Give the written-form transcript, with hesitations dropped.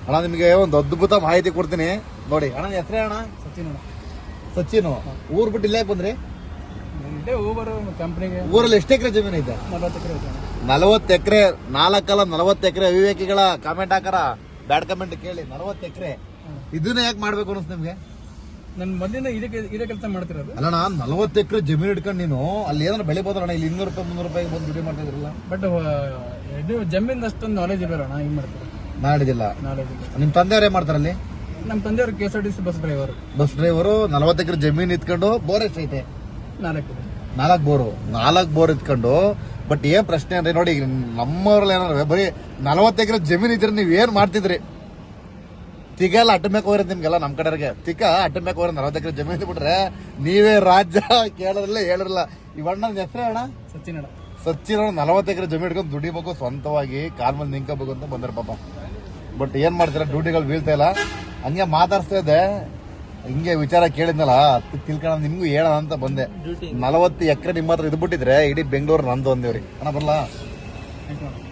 ಅಣ್ಣ ನಿಮಗೆ ಒಂದು ಅದ್ಭುತ ಮಾಹಿತಿ ಕೊಡ್ತೀನಿ ನೋಡಿ. ಅಣ್ಣ ಹೆಸರೇ ಅಣ್ಣ? ಸಚಿನ್ ಸಚಿನ್. ಊರ್ ಬಿಟ್ಟು ಇಲ್ಲೇ ಬಂದ್ರಿ? ಇಲ್ಲೇ ಊಬರ್ ಕಂಪ್ನಿಗೆ. ಊರಲ್ಲಿ ಎಷ್ಟು ಎಕರೆ ಜಮೀನು ಐತೆ? 40 ಎಕರೆ ಐತೆ. 40 ಎಕರೆ. 40 ಎಕರೆ ಅವಿವೇಕಿಗಳ ಕಾಮೆಂಟ್ ಹಾಕಾರ ಬ್ಯಾಡ್ ಕಮೆಂಟ್ ಕೇಳಿ. 40 ಎಕರೆ ಇದನ್ನ ಯಾಕೆ ಮಾಡ್ಬೇಕು ಅನ್ಸ್ ನಿಮ್ಗೆ? ನನ್ ಮೊದಲಿಂದ ಇದೇ ಕೆಲಸ ಮಾಡ್ತಿರೋದು. ಅಲ್ಲಣ್ಣ 40 ಎಕರೆ ಜಮೀನು ಇಟ್ಕೊಂಡು ನೀನು ಅಲ್ಲಿ ಏನಾದ್ರು ಬೆಳಿಬೋದಣ್ಣ? ಇಲ್ಲಿ 200 ರೂಪಾಯಿ 300 ರೂಪಾಯಿ ಬಂದು ದುಡ್ಡು ಮಾಡ್ತಾ ಇದ್ರಲ್ಲ. ಬಟ್ ಇದು ಜಮೀನ್ ಅಷ್ಟೊಂದು ನಾಲೆಜ್ ಇರೋಣ ಹಿಂಗ್ ಮಾಡ್ತಾರೆ. ನಾಡಿದಿಲ್ಲ. ನಾಲೆಜ್ ಇಲ್ಲ. ನಿಮ್ ತಂದೆಯವ್ರು ಏನ್ ಮಾಡ್ತಾರಲ್ಲಿ? ನಮ್ಮ ತಂದೆಯವರು KSRTC bus driver. Bus driver. 40 ಎಕರೆ ಜಮೀನು ಇತ್ಕೊಂಡು ಬೋರ್ ಎಷ್ಟೈತೆ? 4 ಬೋರು. 4 ಬೋರ್ ಇತ್ಕೊಂಡು. ಬಟ್ ಏನ್ ಪ್ರಶ್ನೆ ಅಂದ್ರೆ ನೋಡಿ, ನಮ್ಮವ್ರಲ್ಲಿ ಏನಾರ ಬರೀ 40 ಎಕರೆ ಜಮೀನ್ ಇದ್ರೆ ನೀವ್ ಏನ್ ಮಾಡ್ತಿದ್ರಿ? ತಿಗ ಎಲ್ಲ ಅಟ್ಟಮೇಕ್ ಹೋಗಿರೋದು ನಿಮ್ಗೆಲ್ಲ. ನಮ್ ಕಡೆಗೆ ತಿಕ್ಕ ಅಟ್ಟಮೇಕ್ ಹೋಗಿರೋ 40 ಎಕರೆ ಜಮೀನ್ ಬಿಟ್ರೆ ನೀವೇ ರಾಜ್ಯ ಕೇಳಿರಲ್ಲ ಹೇಳಿರಲ್ಲ. ಇವಣ್ಣ ಹೆಸರೇ ಅಣ್ಣ? ಸಚಿನ್. ಸಚಿನ್ 40 ಎಕರೆ ಜಮೀನ್ ಇಟ್ಕೊಂಡು ದುಡಿಬೇಕು, ಸ್ವಂತವಾಗಿ ಕಾಲ್ ಮೇಲೆ ನಿಂಕೋಬೇಕು ಅಂತ ಬಂದ್ರ ಪಾಪ. ಬಟ್ ಏನ್ ಮಾಡ್ತೀರಾ, ಡ್ಯೂಟಿಗಳು ಬೀಳ್ತಾ ಇಲ್ಲ. ಹಂಗೆ ಮಾತಾಡ್ಸ್ತಾ ಇದ್ದೆ, ಹಿಂಗೆ ವಿಚಾರ ಕೇಳಿದ್ನಲ್ಲ ತಿಳ್ಕೊಳ್ಳ ನಿಮ್ಗೂ ಹೇಳೋಣ ಅಂತ ಬಂದೆ. 40 ಎಕರೆ ನಿಮ್ಮ ಹತ್ರ ಇದ್ಬಿಟ್ಟಿದ್ರೆ ಇಡೀ ಬೆಂಗಳೂರು ನಂದು ಅಂದೇವ್ರಿ. ಅಣ್ಣ ಬರ್ಲಾ?